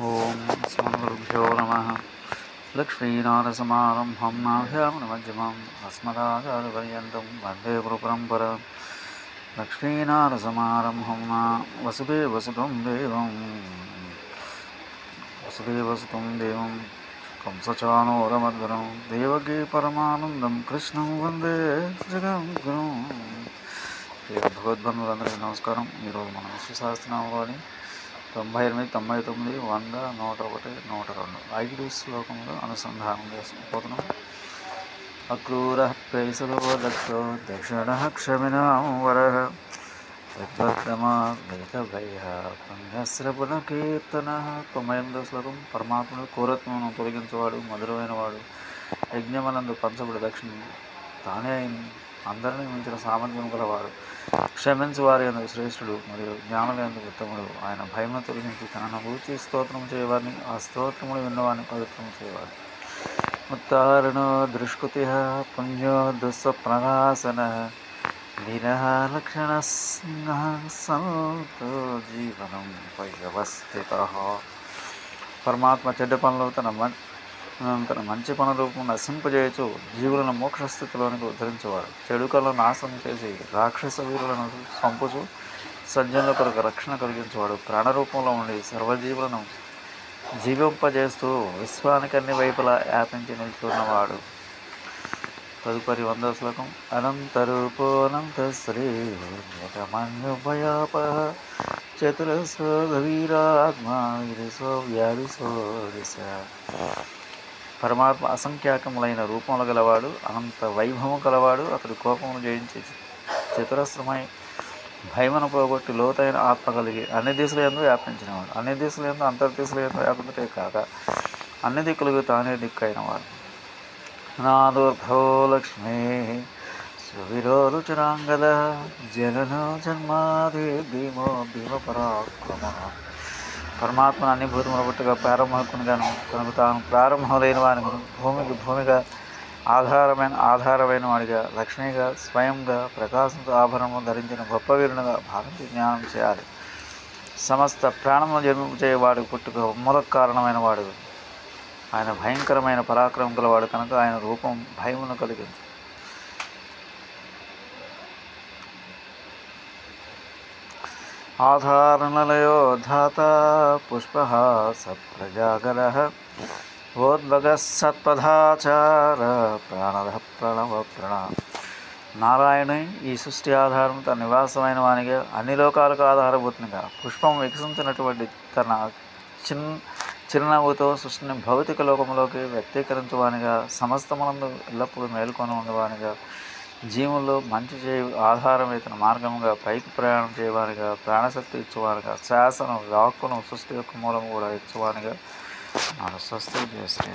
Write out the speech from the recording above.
ఓం స్మృభ్యో నమ. లక్ష్మీనారసమారంభం నాభ్యామనమధ్యమం అస్మదాచార్యపర్యంతం వందే గురుపరంపరాం. లక్ష్మీనారసమారంభం వసుదేవసుతం దేవం కంసచానూరమర్దనం దేవకీ పరమానందం కృష్ణం వందే జగద్గురుం. భగవద్బంధువులందరికీ నమస్కారం. ఈరోజు మనం విష్ణు సహస్రనామావళి 98, 99, 100, 101, 102 5 శ్లోకంలో అనుసంధానం చేసుకుపోతున్నాం. అక్రూర ప్రేసలో దక్షో దక్షిణ క్షమినాం వర పుణ్యశ్రవణ కీర్తన. 98వ శ్లోకం. పరమాత్ముడు క్రూరత్వమును తొలగించేవాడు, మధురమైన వాడు, యజ్ఞమనందు పంచబడి దక్షిణ తానే అందరినీ మించిన సామర్థ్యం గలవాడు, క్షమించి వారి ఎందుకు శ్రేష్ఠుడు మరియు జ్ఞానుల ఎందుకు ఉత్తముడు. ఆయన భయమును తొలగించి తనను గూర్చి స్తోత్రం చేయవారిని, ఆ స్తోత్రములు విన్నవారిని పవిత్రం చేయవారు. ఉత్తారణో దృష్కృతి పుణ్యో దుస్వప్రకాశన నిరలక్షణ సంతో జీవనం పైవస్థిత. పరమాత్మ చెడ్డ పనులు తన మంచి పనుల రూపం నశింపజేయచు జీవులను మోక్షస్థితిలోనికి ఉద్ధరించేవాడు. చెడు కళను నాశనం చేసి రాక్షస వీరులను చంపుచు సజ్జనుల కొరకు రక్షణ కలిగించేవాడు. ప్రాణరూపంలో ఉండి సర్వజీవులను జీవింపజేస్తూ విశ్వానికి అన్ని వైపులా వ్యాపించి నిలుచున్నవాడు. తదుపరి 100వ శ్లోకం. అనంతరూపోనంత శ్రీ భయాప చతురసో గవీరాత్మా విరిసో వ్యాధిసో దిశ. పరమాత్మ అసంఖ్యాకములైన రూపములు గలవాడు, అనంత వైభవం గలవాడు. అతడు కోపమును జయించి చతురస్రమై భయమును పోగొట్టి లోతైన ఆత్మ కలిగి అన్ని దిశల యందు వ్యాపించినవాడు. అన్ని దిశల యందు అంతర్దిశల యందు వ్యాపించటే కాక అన్ని దిక్కులకు తానే దిక్కైనవాడు. నాదోర్భో లక్ష్మీ సువిరోరుచిరాంగద జననో జన్మాది భీమో భీమపరాక్రమ. పరమాత్మను అన్ని భూతముల పుట్టుగా ప్రారంభకునిగాను తనకు తాను ప్రారంభం లేని వాని భూమిగా ఆధారమైన వాడిగా, లక్ష్మిగా, స్వయంగా ప్రకాశంతో ఆభరణము ధరించిన గొప్ప వీరునిగా భావించి జ్ఞానం చేయాలి. సమస్త ప్రాణమును జన్మించేవాడు పుట్టుక మూల కారణమైన వాడు. ఆయన భయంకరమైన పరాక్రమం గలవాడు కనుక ఆయన రూపం భయమును కలిగించు. ఆధారణలయో ధాత పుష్పహాస ప్రజాగర ఓద్భగ సత్పదాచార ప్రాణద ప్రణవ ప్రణా. నారాయణుని ఈ సృష్టి ఆధారం తన నివాసమైన వానిగా, అన్ని లోకాలకు ఆధారభూతునిగా, పుష్పం వికసించినటువంటి తన చిరునవ్వుతో సృష్టిని భౌతిక లోకంలోకి వ్యక్తీకరించువానిగా, సమస్తమునందు ఎల్లప్పుడూ మేల్కొని ఉండేవానిగా, జీవుల్లో మంచి చేయ ఆధారమే తన మార్గముగా, పైకి ప్రయాణం చేయవానిగా, ప్రాణశక్తి ఇచ్చేవానిగా, శ్వాసను వాక్కును సృష్టి యొక్క మూలం కూడా ఇచ్చేవానిగా స్వస్తి చేస్తే